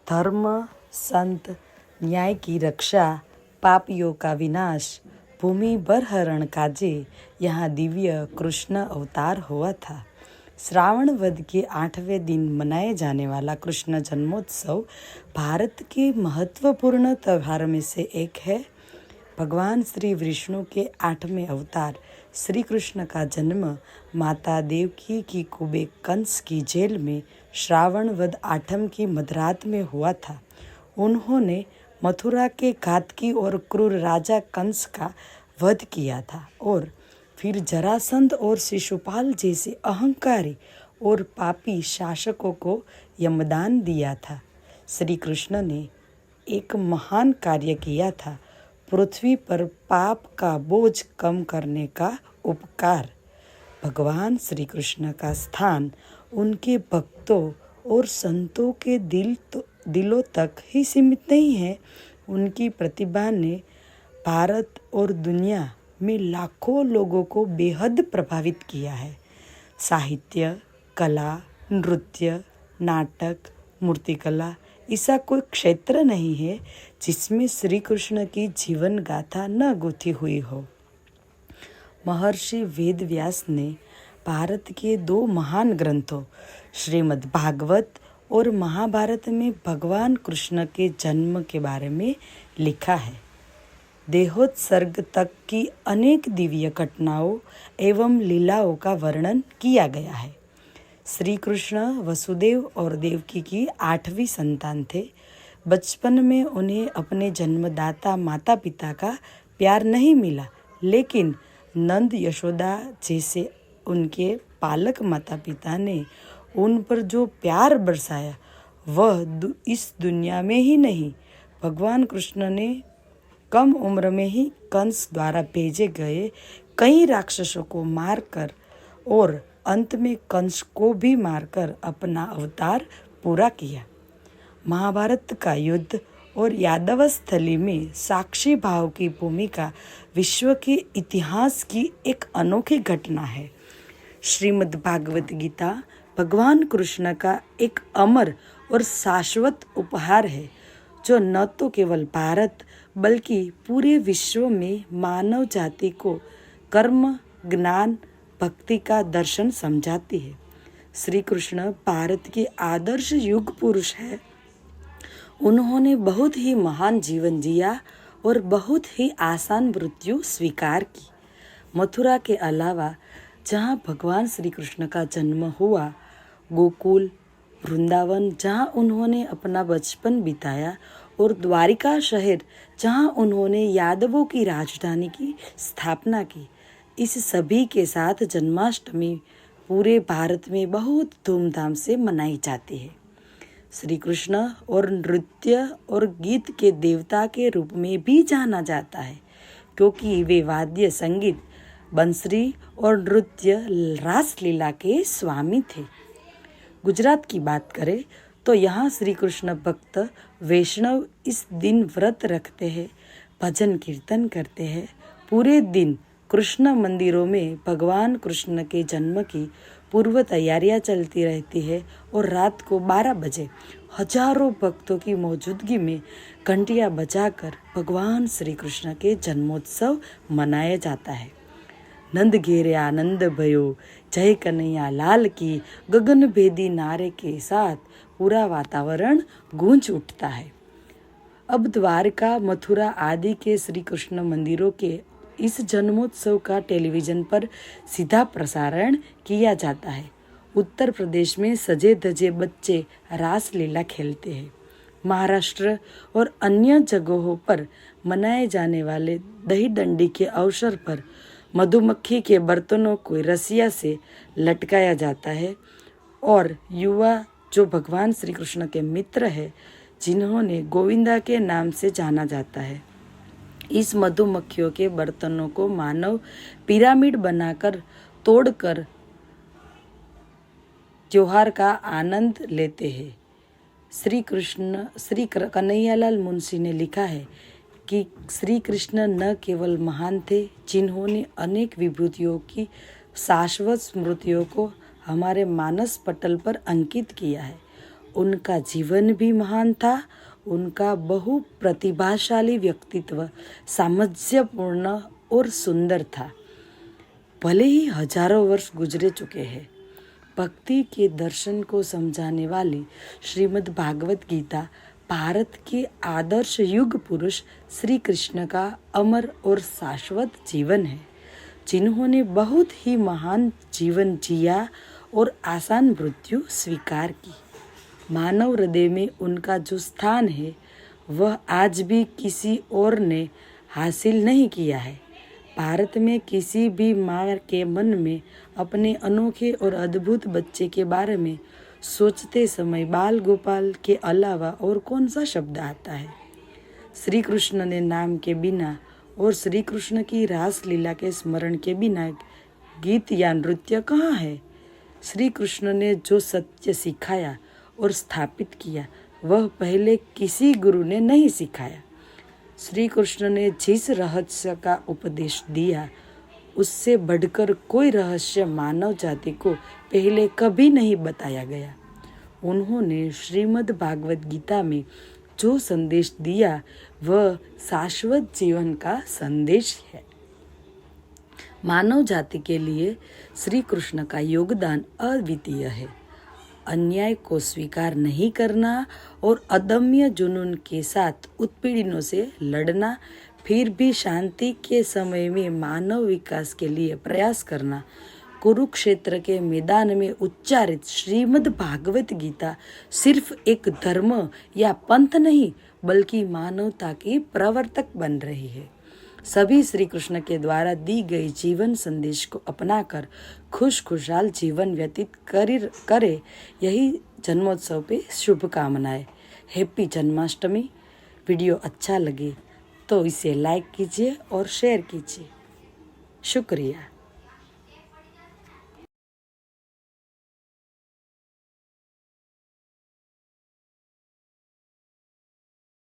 धर्म, संत, न्याय की रक्षा, पापियों का विनाश, भूमि बरहरण काजे यहाँ दिव्य कृष्ण अवतार हुआ था। श्रावण वध के 8वें दिन मनाए जाने वाला कृष्ण जन्मोत्सव भारत के महत्वपूर्ण त्योहार में से एक है। भगवान श्री विष्णु के 8वें अवतार श्री कृष्ण का जन्म माता देवकी की कुबे कंस की जेल में श्रावण वध 8 की मध्यरात में हुआ था। उन्होंने मथुरा के घातकी और क्रूर राजा कंस का वध किया था और फिर जरासंध और शिशुपाल जैसे अहंकारी और पापी शासकों को यमदान दिया था। श्री कृष्ण ने एक महान कार्य किया था, पृथ्वी पर पाप का बोझ कम करने का उपकार। भगवान श्री कृष्ण का स्थान उनके भक्तों और संतों के दिलों तक ही सीमित नहीं है। उनकी प्रतिभा ने भारत और दुनिया में लाखों लोगों को बेहद प्रभावित किया है। साहित्य, कला, नृत्य, नाटक, मूर्तिकला ऐसा कोई क्षेत्र नहीं है जिसमें श्री कृष्ण की जीवन गाथा न गुथी हुई हो। महर्षि वेद व्यास ने भारत के 2 महान ग्रंथों श्रीमद् भागवत और महाभारत में भगवान कृष्ण के जन्म के बारे में लिखा है। देहोत्सर्ग तक की अनेक दिव्य घटनाओं एवं लीलाओं का वर्णन किया गया है। श्री कृष्ण वसुदेव और देवकी की 8वीं संतान थे। बचपन में उन्हें अपने जन्मदाता माता पिता का प्यार नहीं मिला, लेकिन नंद यशोदा जैसे उनके पालक माता पिता ने उन पर जो प्यार बरसाया वह इस दुनिया में ही नहीं, भगवान कृष्ण ने कम उम्र में ही कंस द्वारा भेजे गए कई राक्षसों को मारकर और अंत में कंस को भी मारकर अपना अवतार पूरा किया। महाभारत का युद्ध और यादव स्थली में साक्षी भाव की भूमिका विश्व के इतिहास की एक अनोखी घटना है। श्रीमद् भागवत गीता भगवान कृष्ण का एक अमर और शाश्वत उपहार है, जो न तो केवल भारत बल्कि पूरे विश्व में मानव जाति को कर्म, ज्ञान, भक्ति का दर्शन समझाती है। श्री कृष्ण भारत के आदर्श युग पुरुष है। उन्होंने बहुत ही महान जीवन जिया और बहुत ही आसान मृत्यु स्वीकार की। मथुरा के अलावा जहाँ भगवान श्री कृष्ण का जन्म हुआ, गोकुल, वृंदावन जहाँ उन्होंने अपना बचपन बिताया और द्वारिका शहर जहाँ उन्होंने यादवों की राजधानी की स्थापना की, इस सभी के साथ जन्माष्टमी पूरे भारत में बहुत धूमधाम से मनाई जाती है। श्री कृष्ण और नृत्य और गीत के देवता के रूप में भी जाना जाता है, क्योंकि वे वाद्य संगीत, बंसरी और नृत्य रासलीला के स्वामी थे। गुजरात की बात करें तो यहाँ श्री कृष्ण भक्त वैष्णव इस दिन व्रत रखते हैं, भजन कीर्तन करते हैं। पूरे दिन कृष्ण मंदिरों में भगवान कृष्ण के जन्म की पूर्व तैयारियां चलती रहती है और रात को 12 बजे हजारों भक्तों की मौजूदगी में घंटियां बजाकर भगवान श्री कृष्ण के जन्मोत्सव मनाया जाता है। नंद घेरे आनंद भयो, जय कन्हैया लाल की गगन भेदी नारे के साथ पूरा वातावरण गूंज उठता है। अब द्वारका, मथुरा आदि के श्री कृष्ण मंदिरों के इस जन्मोत्सव का टेलीविजन पर सीधा प्रसारण किया जाता है। उत्तर प्रदेश में सजे धजे बच्चे रासलीला खेलते हैं। महाराष्ट्र और अन्य जगहों पर मनाए जाने वाले दही दंडी के अवसर पर मधुमक्खी के बर्तनों को रस्सियाँ से लटकाया जाता है और युवा जो भगवान श्री कृष्ण के मित्र है, जिन्होंने गोविंदा के नाम से जाना जाता है, इस मधुमक्खियों के बर्तनों को मानव पिरामिड बनाकर तोड़कर त्योहार का आनंद लेते हैं। श्री कन्हैयालाल मुंशी ने लिखा है कि श्री कृष्ण न केवल महान थे, जिन्होंने अनेक विभूतियों की शाश्वत स्मृतियों को हमारे मानस पटल पर अंकित किया है, उनका जीवन भी महान था। उनका बहु प्रतिभाशाली व्यक्तित्व सामंजस्यपूर्ण और सुंदर था। भले ही हजारों वर्ष गुजरे चुके हैं, भक्ति के दर्शन को समझाने वाली श्रीमद् भागवत गीता भारत के आदर्श युग पुरुष श्री कृष्ण का अमर और शाश्वत जीवन है, जिन्होंने बहुत ही महान जीवन जिया और आसान मृत्यु स्वीकार की। मानव हृदय में उनका जो स्थान है वह आज भी किसी और ने हासिल नहीं किया है। भारत में किसी भी माँ के मन में अपने अनोखे और अद्भुत बच्चे के बारे में सोचते समय बाल गोपाल के अलावा और कौन सा शब्द आता है। श्री कृष्ण ने नाम के बिना और श्री कृष्ण की रास लीला के स्मरण के बिना गीत या नृत्य कहाँ है। श्री कृष्ण ने जो सत्य सिखाया और स्थापित किया वह पहले किसी गुरु ने नहीं सिखाया। श्री कृष्ण ने जिस रहस्य का उपदेश दिया उससे बढ़कर कोई रहस्य मानव जाति को पहले कभी नहीं बताया गया। उन्होंने श्रीमद् भागवत गीता में जो संदेश दिया वह शाश्वत जीवन का संदेश है। मानव जाति के लिए श्री कृष्ण का योगदान अद्वितीय है। अन्याय को स्वीकार नहीं करना और अदम्य जुनून के साथ उत्पीड़नों से लड़ना, फिर भी शांति के समय में मानव विकास के लिए प्रयास करना, कुरुक्षेत्र के मैदान में उच्चारित श्रीमद् भागवत गीता सिर्फ एक धर्म या पंथ नहीं बल्कि मानवता की प्रवर्तक बन रही है। सभी श्री कृष्ण के द्वारा दी गई जीवन संदेश को अपनाकर खुशहाल जीवन व्यतीत करे, यही जन्मोत्सव पे शुभकामनाएं। हैप्पी जन्माष्टमी। वीडियो अच्छा लगे तो इसे लाइक कीजिए और शेयर कीजिए। शुक्रिया।